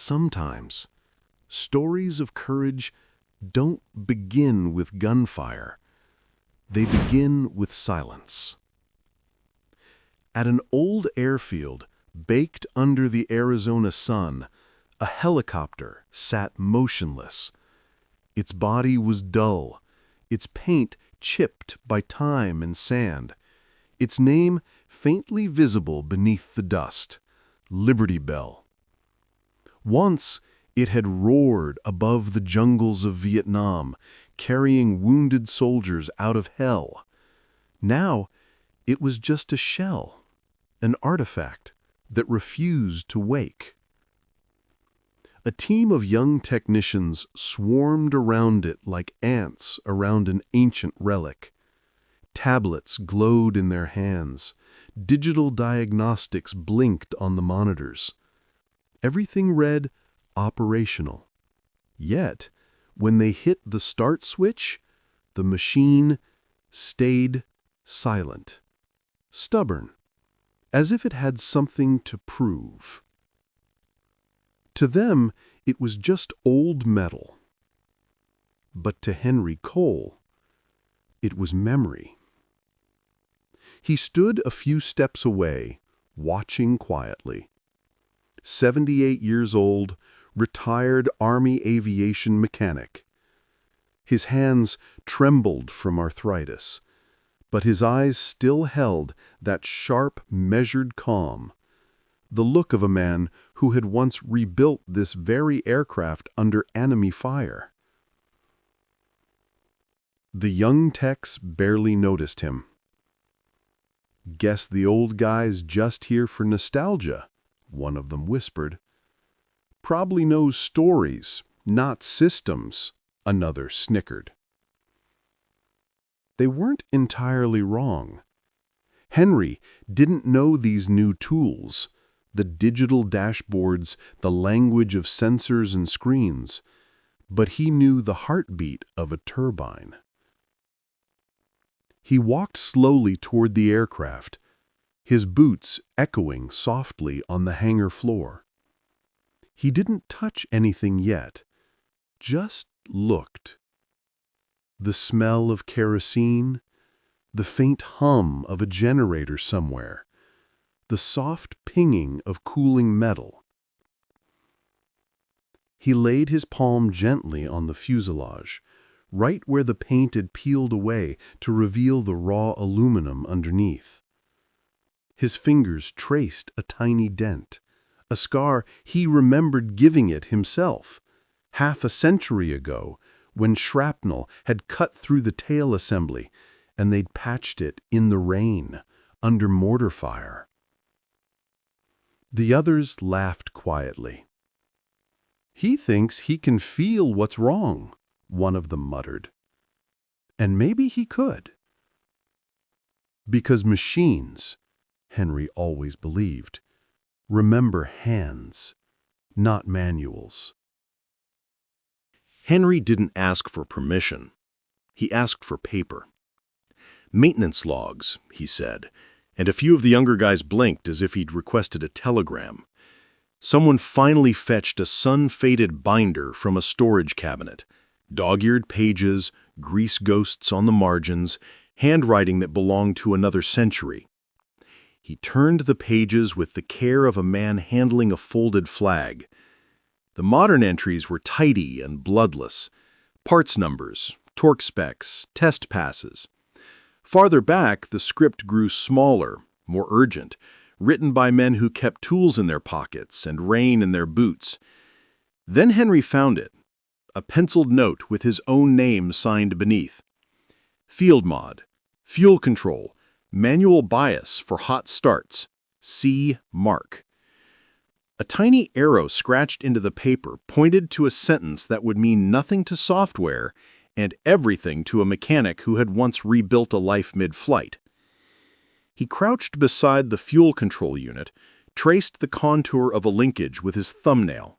Sometimes, stories of courage don't begin with gunfire. They begin with silence. At an old airfield, baked under the Arizona sun, a helicopter sat motionless. Its body was dull, its paint chipped by time and sand, its name faintly visible beneath the dust, Liberty Bell. Once, it had roared above the jungles of Vietnam, carrying wounded soldiers out of hell. Now, it was just a shell, an artifact that refused to wake. A team of young technicians swarmed around it like ants around an ancient relic. Tablets glowed in their hands. Digital diagnostics blinked on the monitors. Everything read operational. Yet, when they hit the start switch, the machine stayed silent, stubborn, as if it had something to prove. To them, it was just old metal. But to Henry Cole, it was memory. He stood a few steps away, watching quietly. 78 years old, retired Army aviation mechanic. His hands trembled from arthritis, but his eyes still held that sharp, measured calm, the look of a man who had once rebuilt this very aircraft under enemy fire. The young techs barely noticed him. "Guess the old guy's just here for nostalgia," one of them whispered. "Probably knows stories, not systems," another snickered. They weren't entirely wrong. Henry didn't know these new tools, the digital dashboards, the language of sensors and screens, but he knew the heartbeat of a turbine. He walked slowly toward the aircraft, his boots echoing softly on the hangar floor. He didn't touch anything yet, just looked. The smell of kerosene, the faint hum of a generator somewhere, the soft pinging of cooling metal. He laid his palm gently on the fuselage, right where the paint had peeled away to reveal the raw aluminum underneath. His fingers traced a tiny dent, a scar he remembered giving it himself, half a century ago, when shrapnel had cut through the tail assembly and they'd patched it in the rain, under mortar fire. The others laughed quietly. "He thinks he can feel what's wrong," one of them muttered. And maybe he could. Because machines, Henry always believed, remember hands, not manuals. Henry didn't ask for permission. He asked for paper. "Maintenance logs," he said, and a few of the younger guys blinked as if he'd requested a telegram. Someone finally fetched a sun-faded binder from a storage cabinet. Dog-eared pages, grease ghosts on the margins, handwriting that belonged to another century. He turned the pages with the care of a man handling a folded flag. The modern entries were tidy and bloodless. Parts numbers, torque specs, test passes. Farther back, the script grew smaller, more urgent, written by men who kept tools in their pockets and rain in their boots. Then Henry found it, a penciled note with his own name signed beneath. Field mod, fuel control, manual bias for hot starts, C. Mark. A tiny arrow scratched into the paper pointed to a sentence that would mean nothing to software and everything to a mechanic who had once rebuilt a life mid-flight. He crouched beside the fuel control unit, traced the contour of a linkage with his thumbnail.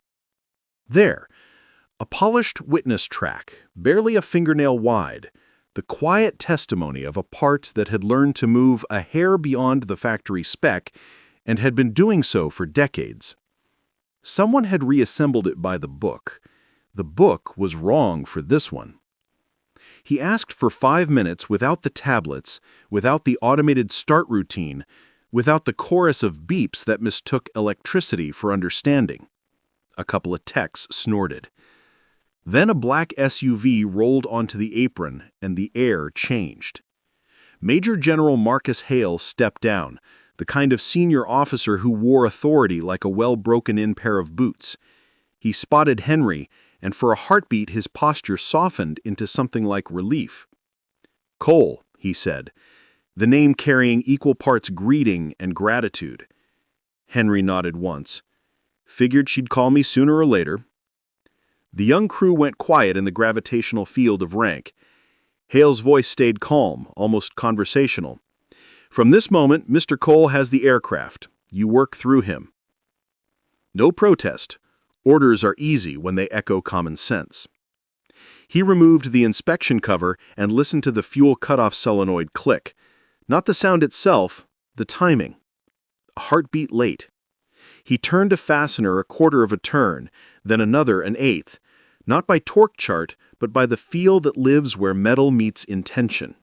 There, a polished witness track, barely a fingernail wide, the quiet testimony of a part that had learned to move a hair beyond the factory spec and had been doing so for decades. Someone had reassembled it by the book. The book was wrong for this one. He asked for 5 minutes without the tablets, without the automated start routine, without the chorus of beeps that mistook electricity for understanding. A couple of techs snorted. Then a black SUV rolled onto the apron and the air changed. Major General Marcus Hale stepped down, the kind of senior officer who wore authority like a well-broken-in pair of boots. He spotted Henry, and for a heartbeat his posture softened into something like relief. "Cole," he said, the name carrying equal parts greeting and gratitude. Henry nodded once. "Figured she'd call me sooner or later." The young crew went quiet in the gravitational field of rank. Hale's voice stayed calm, almost conversational. "From this moment, Mr. Cole has the aircraft. You work through him." No protest. Orders are easy when they echo common sense. He removed the inspection cover and listened to the fuel cutoff solenoid click. Not the sound itself, the timing. A heartbeat late. He turned a fastener a quarter of a turn, then another an eighth, not by torque chart, but by the feel that lives where metal meets intention.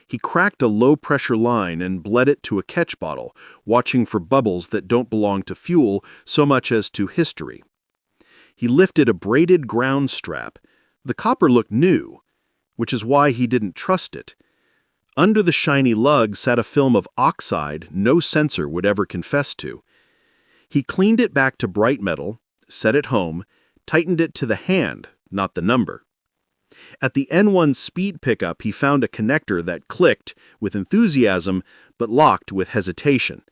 He cracked a low-pressure line and bled it to a catch bottle, watching for bubbles that don't belong to fuel so much as to history. He lifted a braided ground strap. The copper looked new, which is why he didn't trust it. Under the shiny lug sat a film of oxide no sensor would ever confess to. He cleaned it back to bright metal, set it home, tightened it to the hand, not the number. At the N1 speed pickup, he found a connector that clicked with enthusiasm but locked with hesitation.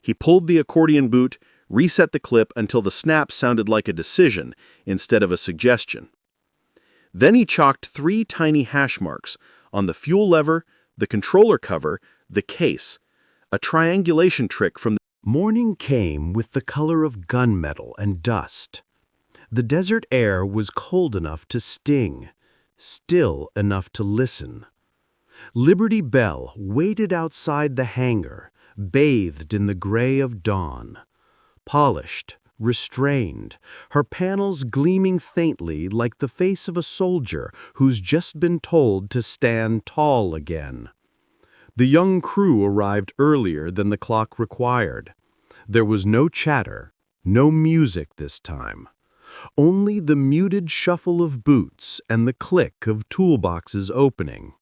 He pulled the accordion boot, reset the clip until the snap sounded like a decision instead of a suggestion. Then he chalked 3 tiny hash marks on the fuel lever, the controller cover, the case, a triangulation trick from the Morning came with the color of gunmetal and dust. The desert air was cold enough to sting, still enough to listen. Liberty Bell waited outside the hangar, bathed in the gray of dawn. Polished, restrained, her panels gleaming faintly like the face of a soldier who's just been told to stand tall again. The young crew arrived earlier than the clock required. There was no chatter, no music this time. Only the muted shuffle of boots and the click of toolboxes opening.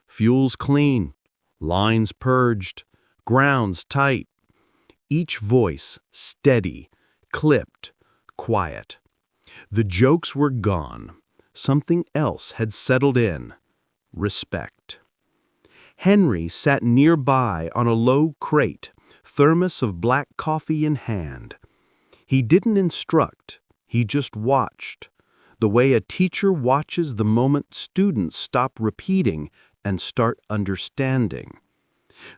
Fuels clean, lines purged, grounds tight. Each voice steady, clipped, quiet. The jokes were gone. Something else had settled in. Respect. Henry sat nearby on a low crate, thermos of black coffee in hand. He didn't instruct, he just watched, the way a teacher watches the moment students stop repeating and start understanding.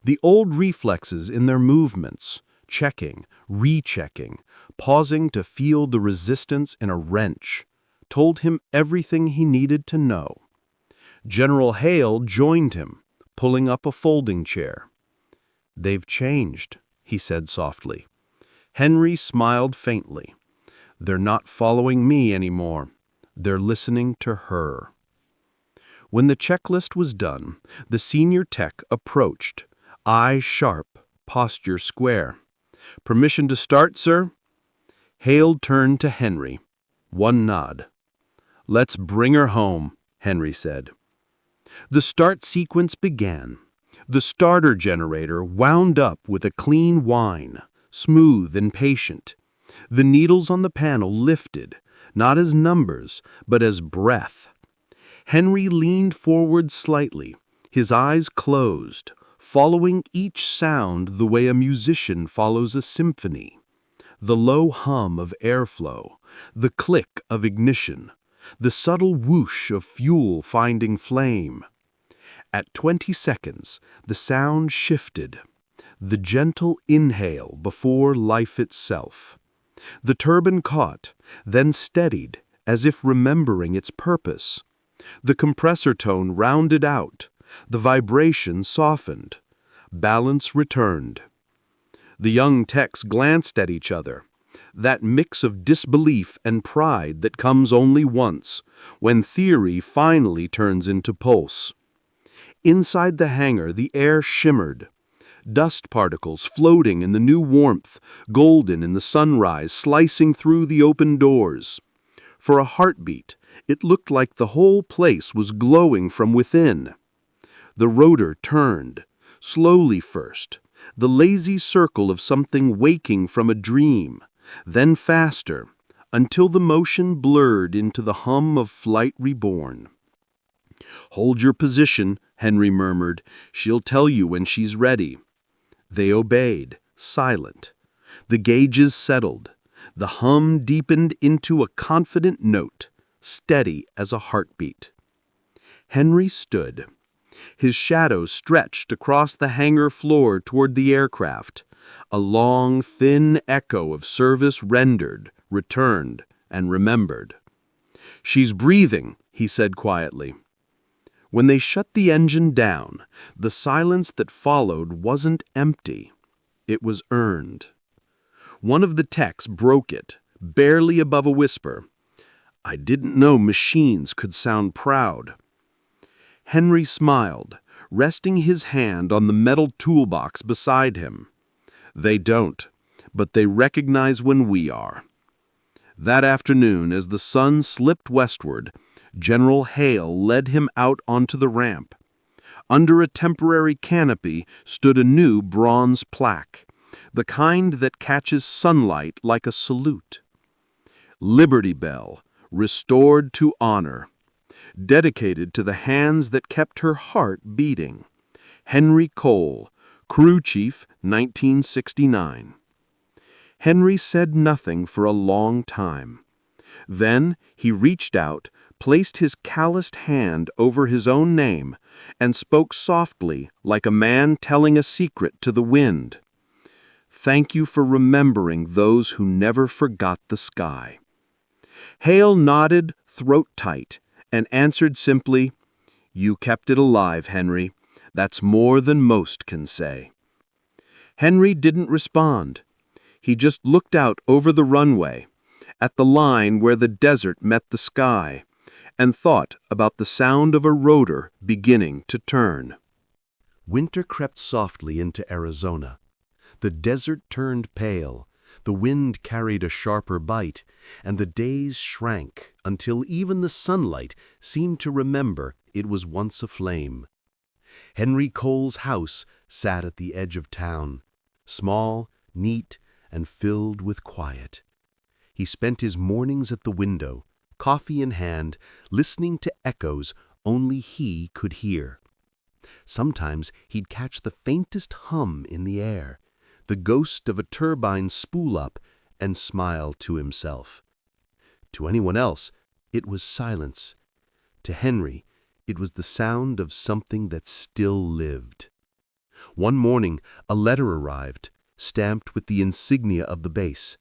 The old reflexes in their movements, checking, rechecking, pausing to feel the resistance in a wrench, told him everything he needed to know. General Hale joined him, pulling up a folding chair. "They've changed," he said softly. Henry smiled faintly. "They're not following me anymore. They're listening to her." When the checklist was done, the senior tech approached, eye sharp, posture square. "Permission to start, sir?" Hale turned to Henry. One nod. "Let's bring her home," Henry said. The start sequence began. The starter generator wound up with a clean whine, smooth and patient. The needles on the panel lifted, not as numbers, but as breath. Henry leaned forward slightly, his eyes closed, following each sound the way a musician follows a symphony. The low hum of airflow, the click of ignition, the subtle whoosh of fuel finding flame. At 20 seconds, the sound shifted. The gentle inhale before life itself. The turbine caught, then steadied, as if remembering its purpose. The compressor tone rounded out. The vibration softened. Balance returned. The young techs glanced at each other. that mix of disbelief and pride that comes only once, when theory finally turns into pulse. Inside the hangar, the air shimmered. Dust particles floating in the new warmth, golden in the sunrise, slicing through the open doors. For a heartbeat, it looked like the whole place was glowing from within. The rotor turned, slowly first, the lazy circle of something waking from a dream, then faster, until the motion blurred into the hum of flight reborn. "Hold your position," Henry murmured. "She'll tell you when she's ready." They obeyed, silent. The gauges settled. The hum deepened into a confident note, steady as a heartbeat. Henry stood. His shadow stretched across the hangar floor toward the aircraft, a long, thin echo of service rendered, returned, and remembered. "She's breathing," he said quietly. When they shut the engine down, the silence that followed wasn't empty. It was earned. One of the techs broke it, barely above a whisper. "I didn't know machines could sound proud." Henry smiled, resting his hand on the metal toolbox beside him. "They don't, but they recognize when we are." That afternoon, as the sun slipped westward, General Hale led him out onto the ramp. Under a temporary canopy stood a new bronze plaque, the kind that catches sunlight like a salute. "Liberty Bell, restored to honor," dedicated to the hands that kept her heart beating. Henry Cole, Crew Chief, 1969. Henry said nothing for a long time. Then he reached out, placed his calloused hand over his own name, and spoke softly like a man telling a secret to the wind. "Thank you for remembering those who never forgot the sky." Hale nodded, throat tight, and answered simply, "You kept it alive, Henry. That's more than most can say." Henry didn't respond. He just looked out over the runway, at the line where the desert met the sky, and thought about the sound of a rotor beginning to turn. Winter crept softly into Arizona. The desert turned pale, the wind carried a sharper bite, and the days shrank until even the sunlight seemed to remember it was once aflame. Henry Cole's house sat at the edge of town, small, neat, and filled with quiet. He spent his mornings at the window, coffee in hand, listening to echoes only he could hear. Sometimes he'd catch the faintest hum in the air, the ghost of a turbine spool up, and smile to himself. To anyone else, it was silence. To Henry, it was the sound of something that still lived. One morning, a letter arrived, stamped with the insignia of the base.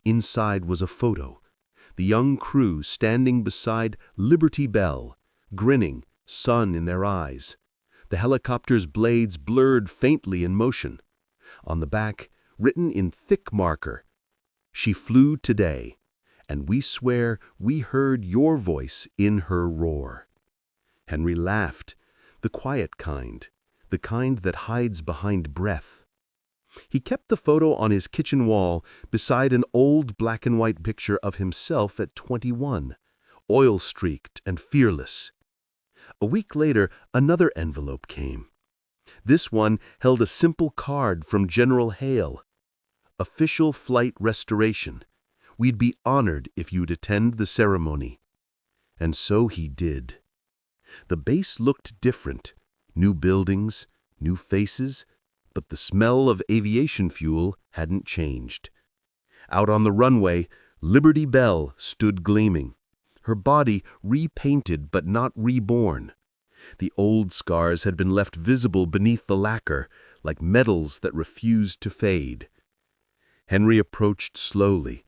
Inside was a photo. The young crew standing beside Liberty Bell, grinning, sun in their eyes. The helicopter's blades blurred faintly in motion. On the back, written in thick marker, "She flew today, and we swear we heard your voice in her roar." Henry laughed, the quiet kind, the kind that hides behind breath. He kept the photo on his kitchen wall beside an old black-and-white picture of himself at 21, oil-streaked and fearless. A week later, another envelope came. This one held a simple card from General Hale. "Official flight restoration. We'd be honored if you'd attend the ceremony." And so he did. The base looked different. New buildings, new faces, but the smell of aviation fuel hadn't changed. Out on the runway, Liberty Bell stood gleaming, her body repainted but not reborn. The old scars had been left visible beneath the lacquer, like metals that refused to fade. Henry approached slowly,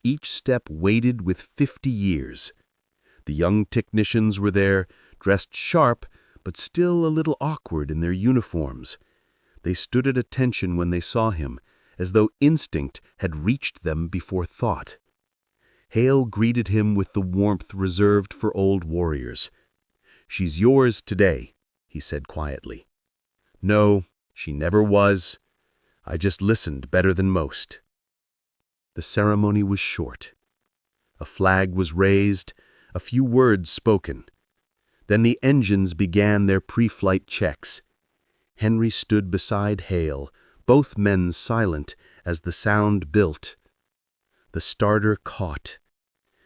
each step weighted with 50 years. The young technicians were there, dressed sharp, but still a little awkward in their uniforms. They stood at attention when they saw him, as though instinct had reached them before thought. Hale greeted him with the warmth reserved for old warriors. "She's yours today," he said quietly. "No, she never was. I just listened better than most." The ceremony was short. A flag was raised, a few words spoken. Then the engines began their pre-flight checks. Henry stood beside Hale, both men silent as the sound built. The starter caught.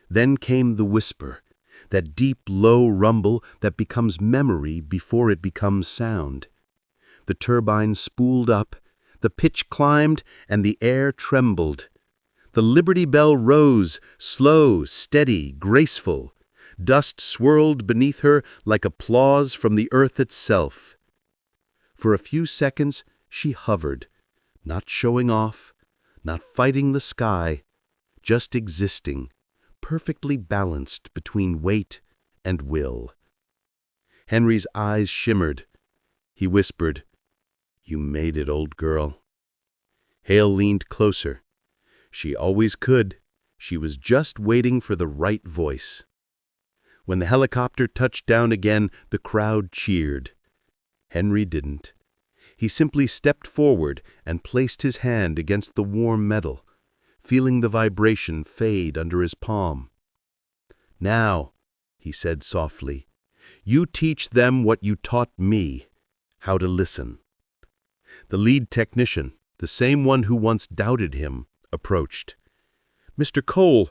Then came the whisper, that deep, low rumble that becomes memory before it becomes sound. The turbine spooled up, the pitch climbed, and the air trembled. The Liberty Bell rose, slow, steady, graceful. Dust swirled beneath her like applause from the earth itself. For a few seconds she hovered, not showing off, not fighting the sky, just existing, perfectly balanced between weight and will. Henry's eyes shimmered. He whispered, "You made it, old girl." Hale leaned closer. She always could. She was just waiting for the right voice. When the helicopter touched down again, the crowd cheered. Henry didn't. He simply stepped forward and placed his hand against the warm metal, feeling the vibration fade under his palm. "Now," he said softly, "you teach them what you taught me, how to listen." The lead technician, the same one who once doubted him, approached. "Mr. Cole,